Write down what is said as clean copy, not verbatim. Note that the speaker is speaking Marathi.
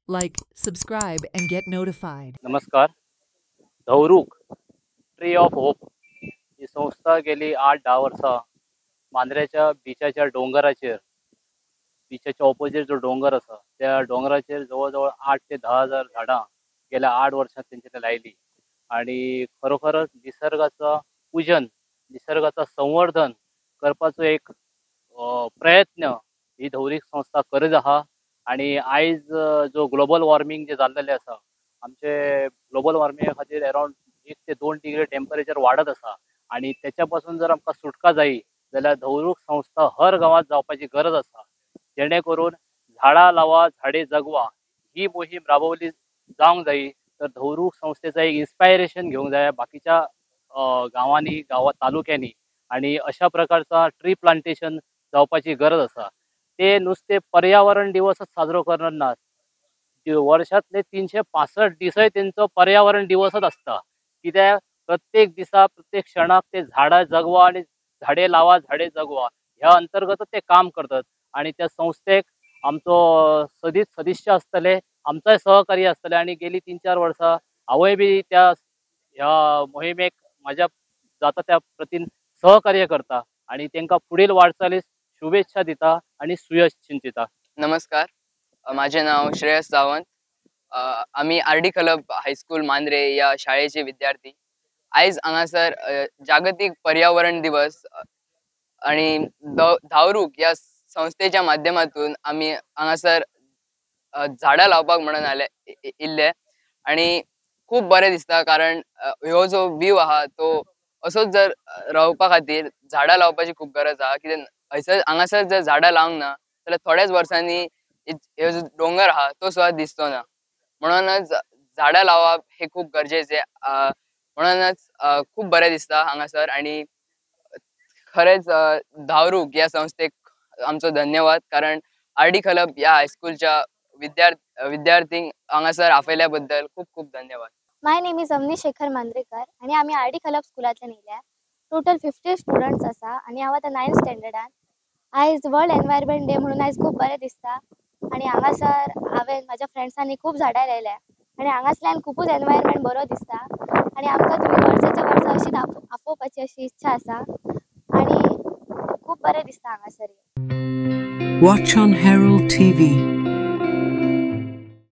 Like, subscribe, and get notified. नमस्कार. धौरूक ट्री ऑफ होप ही संस्था गेली 8-10 वर्सां मांद्रेच्या बिचाच्या डोंगराचेर बिचाच्या ऑपोजीट जो डोंगर आसा त्या डोंगराचेर जवळ जवळ 8 ते 10,000 झाडां गेल्या 8 वर्सां तेंच्यांनी लायली आणि खरोखरच निसर्गाचं पूजन निसर्गाचं संवर्धन करपाचो एक प्रयत्न ही धौरीक संस्था करीत आहा आणि आयज जो ग्लोबल वॉर्मिंग जे जाल्लेलें आसा आमचे ग्लोबल वॉर्मिंगा खातीर अरावंड 1 ते 2 डिग्री टेम्परेचर वाडत आसा आणि त्याच्या पासून जर आमकां सुटका जायी जाल्यार धौरूक संस्था हर गांवांत जावपाची गरज आसा जेणे करून झाडां लावा झाडे जगवा ही मोहीम राबवली जावंक जायी तर धौरूक संस्थेचं एक इन्स्पायरेशन घेवंक जाय बाकीच्या गांवांनी तालुक्यांनी आणि अशा प्रकारचा ट्री प्लांटेशन जावपाची गरज आसा ते नुसते पर्यावरण दिवसच साजरो करनात नात वर्षातले 365 दिसय त्यांचो पर्यावरण दिवसच असता कित्याक प्रत्येक दिसा प्रत्येक क्षणाक ते झाडां जगवा आणि झाडे लावा झाडे जगवा ह्या अंतर्गतच ते काम करतात आणि त्या संस्थेक आमचो सदिश्य आसतले आमचोय सहकार्य आसतले आणि गेली 3-4 वर्सां हांवूय बी त्या ह्या मोहिमेक माझ्या जाता त्या प्रतीन सहकार्य करता आणि तांकां पुढील वाटचालीस शुभेच्छा दिता आणि सुयश चिंतिता. नमस्कार. माझे नाव श्रेयस सावंत. आम्ही आर.डी. क्लब हायस्कूल मांद्रे या शाळेचे विद्यार्थी. आयज हांगासर जागतिक पर्यावरण दिवस आणि धावरूक या संस्थेच्या माध्यमातून आम्ही हांगासर झाडां लावपाक म्हणून इल्ले आणि खूप बरें दिसता कारण ह्यो जो व्यू आहा तो असोच जर रावपा खातीर झाडां लावपाची खूप गरज आहा कित्याक हांगासर जर झाडां लावंक ना जाल्यार थोड्याच वर्सांनी ह्यो जो डोंगर आहा तो सुद्धा दिसतो ना म्हणूनच झाडां लावप हे खूप गरजेचे म्हणूनच खूप बरें दिसता हांगासर आणि खरेंच धावरूक या संस्थेक आमचो धन्यवाद कारण आर.डी. क्लब या हायस्कूलच्या विद्यार्थींक हांगासर आपयल्या बद्दल खूप खूप धन्यवाद. माय नेम इज अवनी शेखर मांद्रेकर आणि आम्ही आर.डी. क्लब स्कुलांतल्यान येयल्या. टोटल 50 स्टुडंट्स आसा आणि हांव आतां 9th स्टँडर्डान. आयज वर्ल्ड एनवायरमेंट डे म्हणून आयज खूप बरें दिसता आणि हांगासर हांवें म्हाज्या फ्रेंड्सांनी खूप झाडां लायल्या आणि हांगासरल्यान खूपच एनवायरमेंट बरो दिसता आणि आमकां तुमी वर्साच्या वर्सा अशीच आपोवपाची अशी इच्छा आसा आणि खूप बरें दिसता हांगासर. Watch on Herald TV.